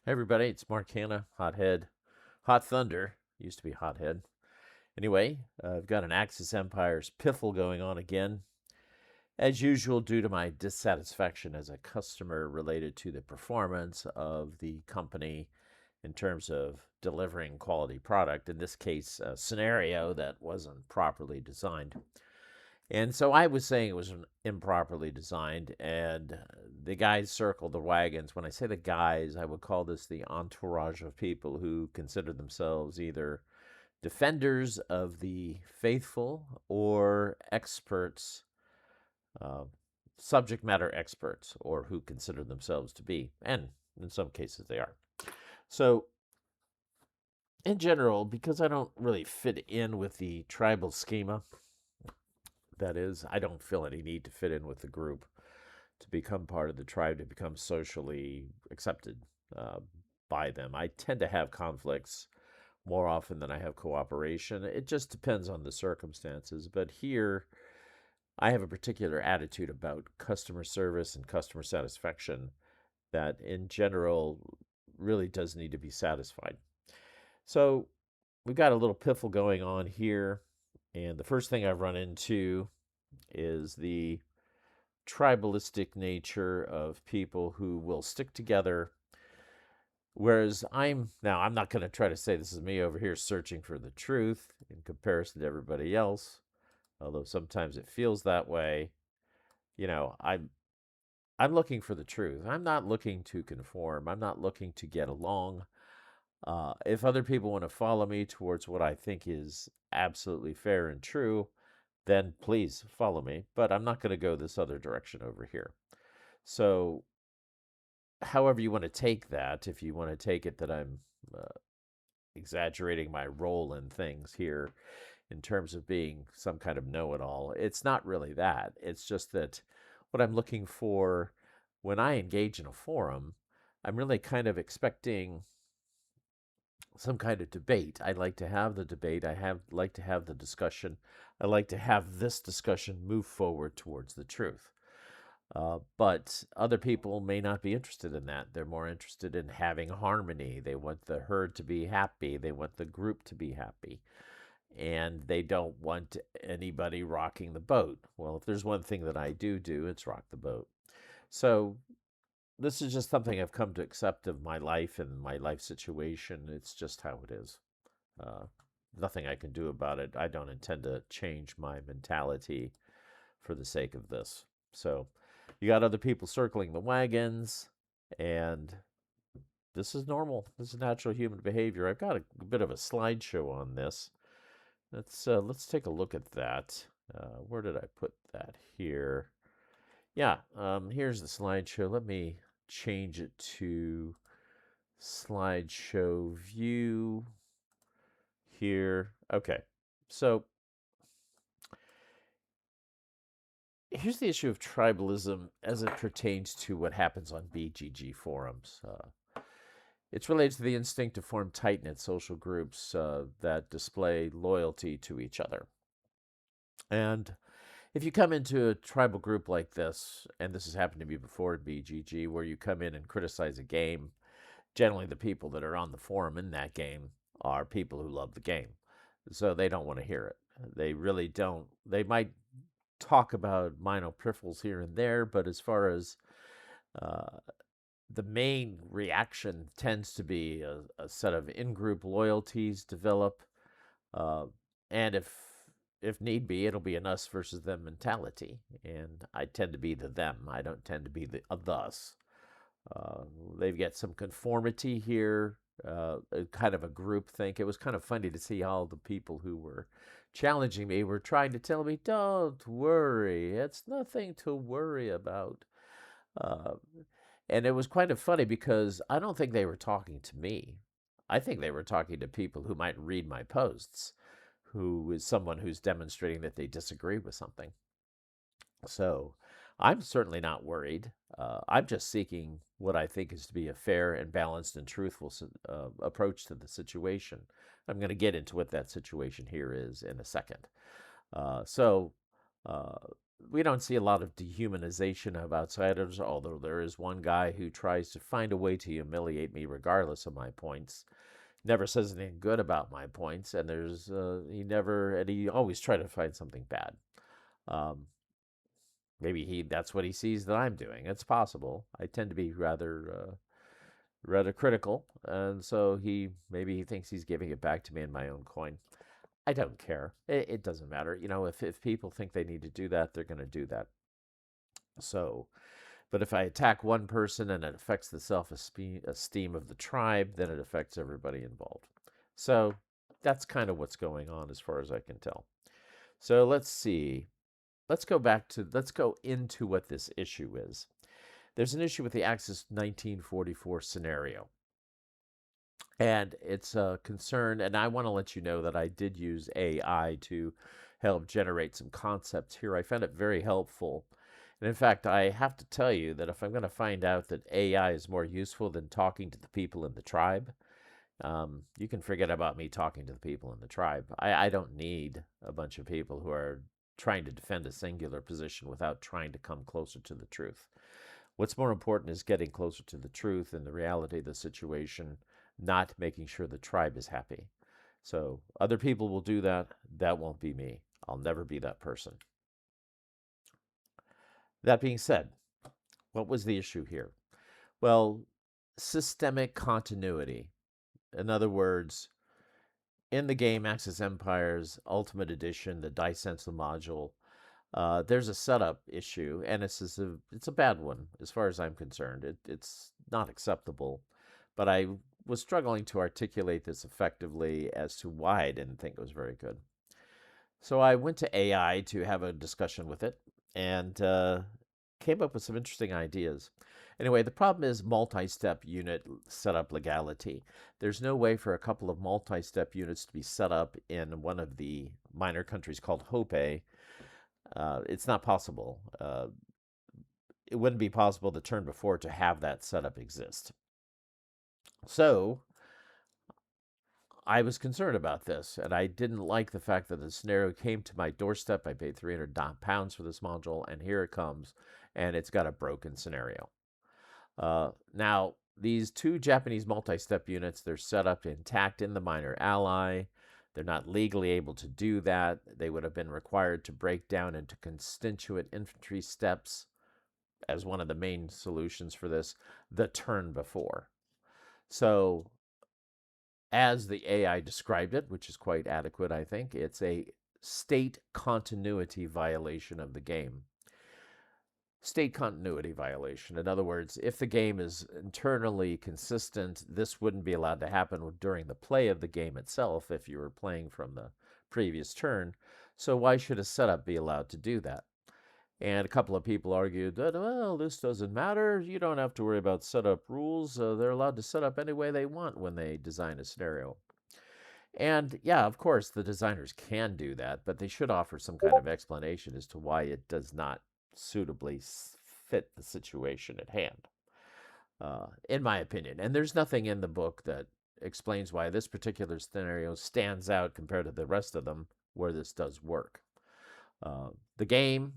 Hey everybody, it's Mark Hanna, Hothead. Hot Thunder, used to be Hothead. Anyway, I've got an Axis Empire's piffle going on again, as usual, due to my dissatisfaction as a customer related to the performance of the company in terms of delivering quality product, in this case, a scenario that wasn't properly designed. And so I was saying it was improperly designed, and the guys circled the wagons. When I say the guys, I would call this the entourage of people who consider themselves either defenders of the faithful or experts, uh, subject matter experts, or who consider themselves to be, and in some cases they are. So, in general, because I don't really fit in with the tribal schema, that is, I don't feel any need to fit in with the group, to become part of the tribe, to become socially accepted uh, by them. I tend to have conflicts more often than I have cooperation. It just depends on the circumstances. But here, I have a particular attitude about customer service and customer satisfaction that, in general, really does need to be satisfied. So, we've got a little piffle going on here. And the first thing I've run into is the tribalistic nature of people who will stick together. Whereas I'm not going to try to say this is me over here searching for the truth in comparison to everybody else, although sometimes it feels that way. You know, I'm looking for the truth. I'm not looking to conform. I'm not looking to get along. If other people want to follow me towards what I think is absolutely fair and true, then please follow me. But I'm not going to go this other direction over here. So, however you want to take that, if you want to take it that I'm exaggerating my role in things here in terms of being some kind of know it all, it's not really that. It's just that what I'm looking for when I engage in a forum, I'm really kind of expecting some kind of debate. I like to have the debate. Like to have the discussion. I like to have this discussion move forward towards the truth. But other people may not be interested in that. They're more interested in having harmony. They want the herd to be happy. They want the group to be happy. And they don't want anybody rocking the boat. Well, if there's one thing that I do, it's rock the boat. So this is just something I've come to accept of my life and my life situation. It's just how it is. Uh, Nothing I can do about it. I don't intend to change my mentality for the sake of this. So you got other people circling the wagons, and this is normal. This is natural human behavior. I've got a bit of a slideshow on this. Let's take a look at that. Where did I put that here? Yeah, here's the slideshow. Let me change it to slideshow view here. Okay, so here's the issue of tribalism as it pertains to what happens on BGG forums. It's related to the instinct to form tight knit social groups that display loyalty to each other. And if you come into a tribal group like this, and this has happened to me before at BGG, where you come in and criticize a game, generally the people that are on the forum in that game are people who love the game. So they don't want to hear it. They really don't. They might talk about minor peripherals here and there, but as far as uh, the main reaction tends to be a set of in-group loyalties develop, uh, and if need be, it'll be an us versus them mentality. And I tend to be the them. I don't tend to be the thus. Uh, they've got some conformity here, kind of a group think. It was kind of funny to see all the people who were challenging me were trying to tell me, "Don't worry, it's nothing to worry about." Uh, and it was kind of funny because I don't think they were talking to me. I think they were talking to people who might read my posts, who is someone who's demonstrating that they disagree with something. So I'm certainly not worried. I'm just seeking what I think is to be a fair and balanced and truthful approach to the situation. I'm going to get into what that situation here is in a second. So, uh, we don't see a lot of dehumanization of outsiders, although there is one guy who tries to find a way to humiliate me regardless of my points. Never says anything good about my points, and he always try to find something bad. Um, Maybe that's what he sees that I'm doing. It's possible. I tend to be rather critical, and so maybe he thinks he's giving it back to me in my own coin. I don't care. It doesn't matter. If people think they need to do that, they're going to do that. So, but if I attack one person and it affects the self-esteem of the tribe, then it affects everybody involved. So that's kind of what's going on as far as I can tell. So let's see. Let's go into what this issue is. There's an issue with the Axis 1944 scenario. And it's a concern, and I want to let you know that I did use AI to help generate some concepts here. I found it very helpful. And in fact, I have to tell you that if I'm going to find out that AI is more useful than talking to the people in the tribe, you can forget about me talking to the people in the tribe. I don't need a bunch of people who are trying to defend a singular position without trying to come closer to the truth. What's more important is getting closer to the truth and the reality of the situation, not making sure the tribe is happy. So other people will do that. That won't be me. I'll never be that person. That being said, what was the issue here? Well, systemic continuity. In other words, in the game Axis Empires Ultimate Edition, the Dai Senso module, there's a setup issue, and it's a bad one as far as I'm concerned. It's not acceptable, but I was struggling to articulate this effectively as to why I didn't think it was very good. So I went to AI to have a discussion with it, and came up with some interesting ideas. Anyway, the problem is multi-step unit setup legality. There's no way for a couple of multi-step units to be set up in one of the minor countries called Hope. It's not possible. It wouldn't be possible the turn before to have that setup exist. So I was concerned about this, and I didn't like the fact that the scenario came to my doorstep. I paid £300 for this module, and here it comes, and it's got a broken scenario. Now, these two Japanese multi-step units, they're set up intact in the minor ally. They're not legally able to do that. They would have been required to break down into constituent infantry steps as one of the main solutions for this the turn before. So as the AI described it, which is quite adequate, I think, it's a state continuity violation of the game. State continuity violation. In other words, if the game is internally consistent, this wouldn't be allowed to happen during the play of the game itself if you were playing from the previous turn. So why should a setup be allowed to do that? And a couple of people argued that, well, this doesn't matter. You don't have to worry about setup rules. They're allowed to set up any way they want when they design a scenario. And yeah, of course, the designers can do that, but they should offer some kind of explanation as to why it does not suitably fit the situation at hand, in my opinion. And there's nothing in the book that explains why this particular scenario stands out compared to the rest of them where this does work. The game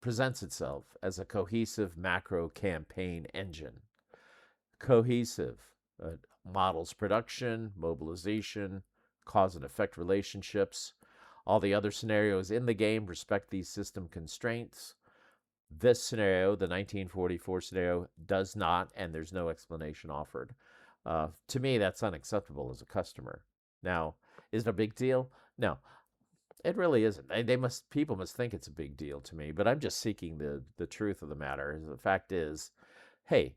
presents itself as a cohesive macro campaign engine. Cohesive models production, mobilization, cause and effect relationships. All the other scenarios in the game respect these system constraints. This scenario, the 1944 scenario, does not, and there's no explanation offered. To me, that's unacceptable as a customer. Now, is it a big deal? No, it really isn't. People must think it's a big deal to me, but I'm just seeking the truth of the matter. The fact is, hey,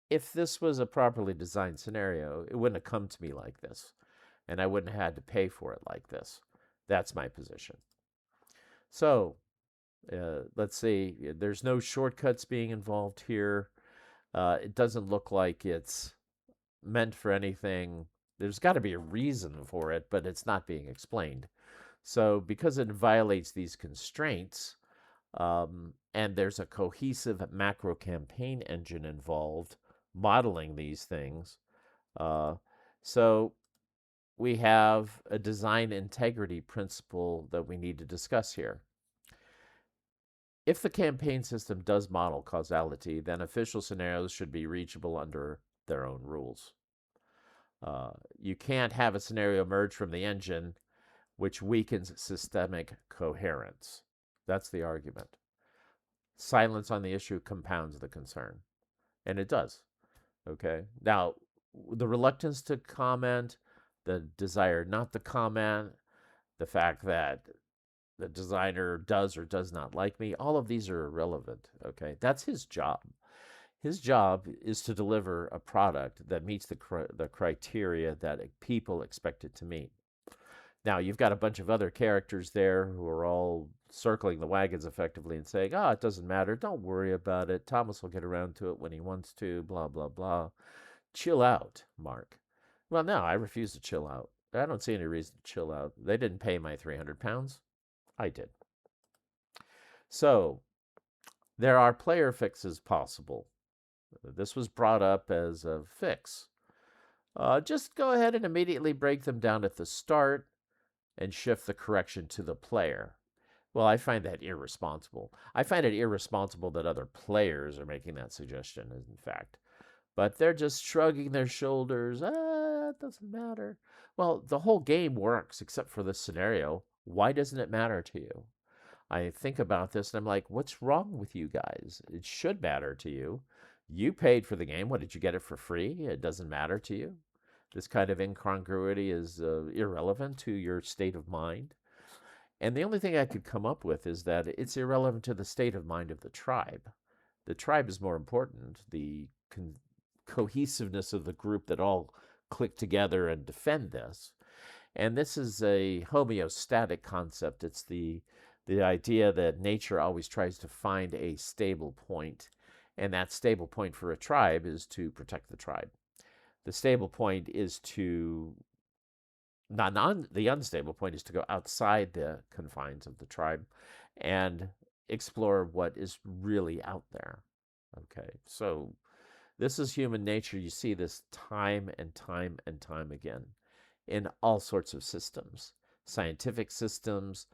if this was a properly designed scenario, it wouldn't have come to me like this, and I wouldn't have had to pay for it like this. That's my position. So, let's see. There's no shortcuts being involved here. It doesn't look like it's meant for anything. There's got to be a reason for it, but it's not being explained. So, because it violates these constraints, and there's a cohesive macro campaign engine involved modeling these things, so we have a design integrity principle that we need to discuss here. If the campaign system does model causality, then official scenarios should be reachable under their own rules. You can't have a scenario emerge from the engine which weakens systemic coherence. That's the argument. Silence on the issue compounds the concern, and it does. Okay. Now, the reluctance to comment, the desire not to comment, the fact that the designer does or does not like me, all of these are irrelevant. Okay. That's his job. His job is to deliver a product that meets the criteria that people expect it to meet. Now, you've got a bunch of other characters there who are all circling the wagons effectively and saying, oh, it doesn't matter. Don't worry about it. Thomas will get around to it when he wants to, blah, blah, blah. Chill out, Mark. Well, no, I refuse to chill out. I don't see any reason to chill out. They didn't pay my 300 pounds. I did. So, there are player fixes possible. This was brought up as a fix. Just go ahead and immediately break them down at the start and shift the correction to the player. Well, I find that irresponsible. I find it irresponsible that other players are making that suggestion, in fact. But they're just shrugging their shoulders. It doesn't matter. Well, the whole game works except for this scenario. Why doesn't it matter to you? I think about this and I'm like, what's wrong with you guys? It should matter to you. You paid for the game. What, did you get it for free? It doesn't matter to you. This kind of incongruity is irrelevant to your state of mind. And the only thing I could come up with is that it's irrelevant to the state of mind of the tribe. The tribe is more important. The cohesiveness of the group that all click together and defend this. And this is a homeostatic concept. It's the idea that nature always tries to find a stable point, and that stable point for a tribe is to protect the tribe. The stable point is to the unstable point is to go outside the confines of the tribe and explore what is really out there. Okay, so this is human nature. You see this time and time and time again in all sorts of systems, scientific systems,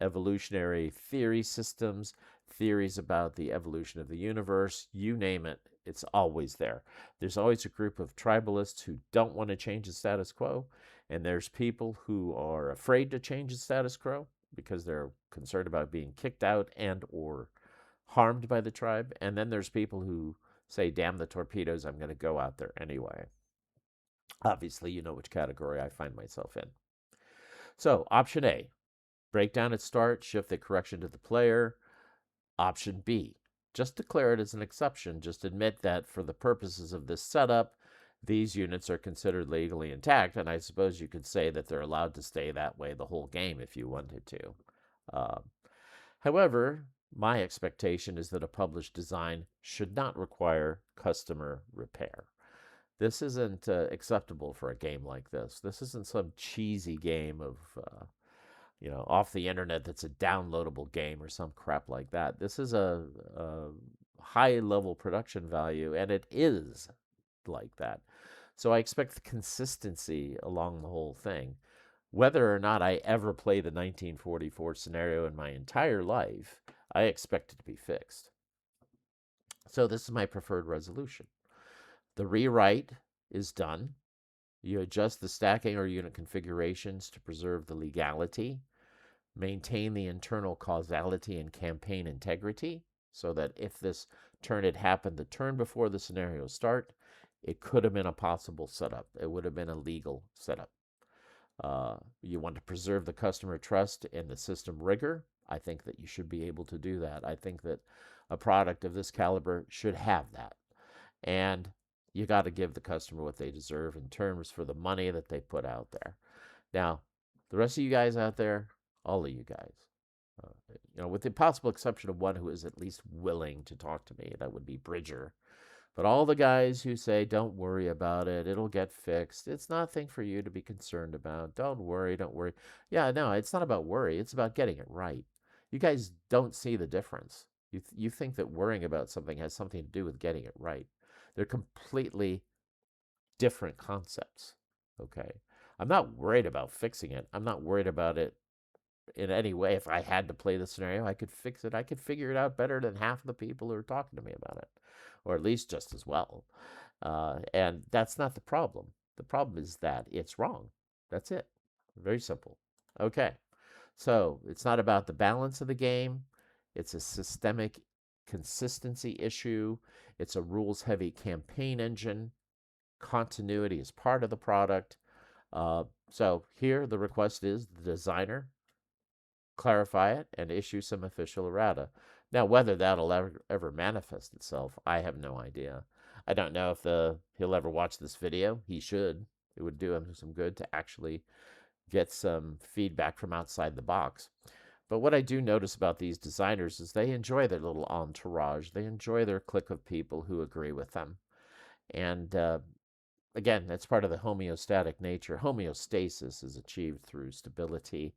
evolutionary theory systems, theories about the evolution of the universe, you name it, it's always there. There's always a group of tribalists who don't want to change the status quo, and there's people who are afraid to change the status quo because they're concerned about being kicked out and or harmed by the tribe. And then there's people who say, damn the torpedoes, I'm going to go out there anyway. Obviously, you know which category I find myself in. So, option A, break down at start, shift the correction to the player. Option B, just declare it as an exception. Just admit that for the purposes of this setup, these units are considered legally intact, and I suppose you could say that they're allowed to stay that way the whole game if you wanted to. However, my expectation is that a published design should not require customer repair. This isn't acceptable for a game like this. This isn't some cheesy game of, off the internet that's a downloadable game or some crap like that. This is a high-level production value, and it is like that. So I expect consistency along the whole thing. Whether or not I ever play the 1944 scenario in my entire life, I expect it to be fixed. So this is my preferred resolution. The rewrite is done. You adjust the stacking or unit configurations to preserve the legality, maintain the internal causality and campaign integrity, so that if this turn had happened the turn before the scenario start, it could have been a possible setup. It would have been a legal setup. You want to preserve the customer trust and the system rigor. I think that you should be able to do that. I think that a product of this caliber should have that. And you got to give the customer what they deserve in terms for the money that they put out there. Now, the rest of you guys out there, all of you guys, with the possible exception of one who is at least willing to talk to me, that would be Bridger. But all the guys who say, don't worry about it, it'll get fixed, it's nothing for you to be concerned about, don't worry, don't worry. Yeah, no, it's not about worry, it's about getting it right. You guys don't see the difference. You think that worrying about something has something to do with getting it right. They're completely different concepts, okay? I'm not worried about fixing it. I'm not worried about it in any way. If I had to play the scenario, I could fix it. I could figure it out better than half of the people who are talking to me about it, or at least just as well. And that's not the problem. The problem is that it's wrong. That's it. Very simple. Okay. So it's not about the balance of the game. It's a systemic consistency issue. It's a rules heavy campaign engine. Continuity is part of the product. So here the request is the designer clarify it and issue some official errata. Now, whether that'll ever manifest itself, I have no idea. I don't know if he'll ever watch this video. He should. It would do him some good to actually get some feedback from outside the box. But what I do notice about these designers is they enjoy their little entourage. They enjoy their clique of people who agree with them. And again, that's part of the homeostatic nature. Homeostasis is achieved through stability,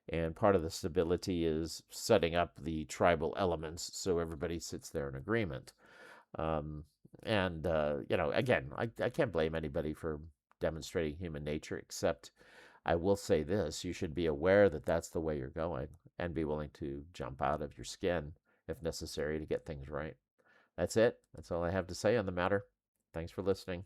and part of the stability is setting up the tribal elements so everybody sits there in agreement. Um, and, again, I can't blame anybody for demonstrating human nature, except I will say this: you should be aware that that's the way you're going and be willing to jump out of your skin if necessary to get things right. That's it. That's all I have to say on the matter. Thanks for listening.